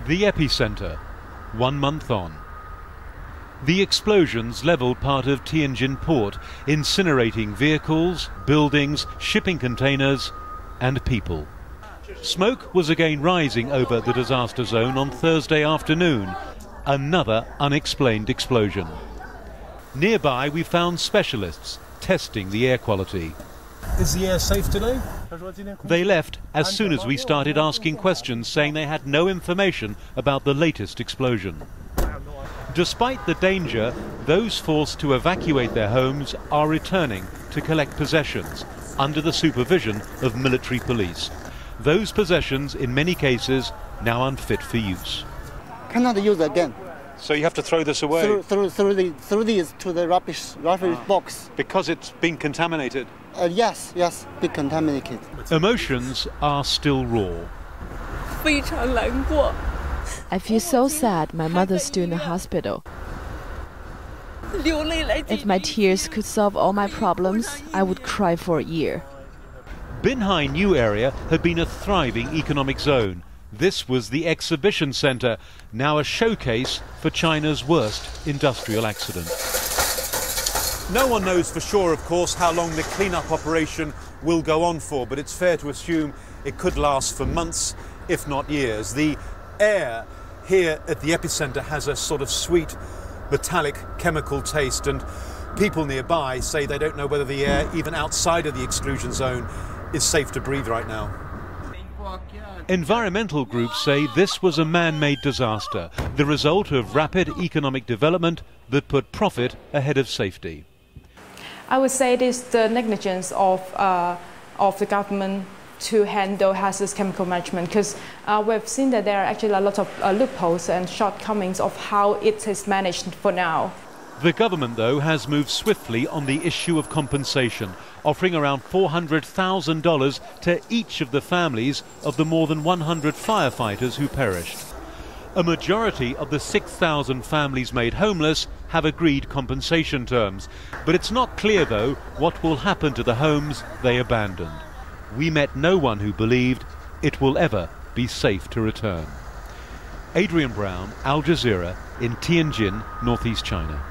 The epicenter, 1 month on. The explosions leveled part of Tianjin port, incinerating vehicles, buildings, shipping containers and people. Smoke was again rising over the disaster zone on Thursday afternoon. Another unexplained explosion. Nearby we found specialists testing the air quality. Is the air safe today? They left as soon as we started asking questions, saying they had no information about the latest explosion. Despite the danger, those forced to evacuate their homes are returning to collect possessions under the supervision of military police. Those possessions, in many cases, now unfit for use. Cannot use again. So you have to throw this away? Throw these to the rubbish box. Because it's been contaminated? Yes, be contaminated. Emotions are still raw. I feel so sad. My mother's still in the hospital. If my tears could solve all my problems, I would cry for a year. Binhai New Area had been a thriving economic zone. This was the exhibition center, now a showcase for China's worst industrial accident. No one knows for sure, of course, how long the clean-up operation will go on for, but it's fair to assume it could last for months, if not years. The air here at the epicenter has a sort of sweet, metallic chemical taste, and people nearby say they don't know whether the air, even outside of the exclusion zone, is safe to breathe right now. Environmental groups say this was a man-made disaster, the result of rapid economic development that put profit ahead of safety. I would say it is the negligence of the government to handle hazardous chemical management, because we've seen that there are actually a lot of loopholes and shortcomings of how it is managed for now. The government, though, has moved swiftly on the issue of compensation, offering around $400,000 to each of the families of the more than 100 firefighters who perished. A majority of the 6,000 families made homeless have agreed compensation terms, but it's not clear, though, what will happen to the homes they abandoned. We met no one who believed it will ever be safe to return. Adrian Brown, Al Jazeera, in Tianjin, northeast China.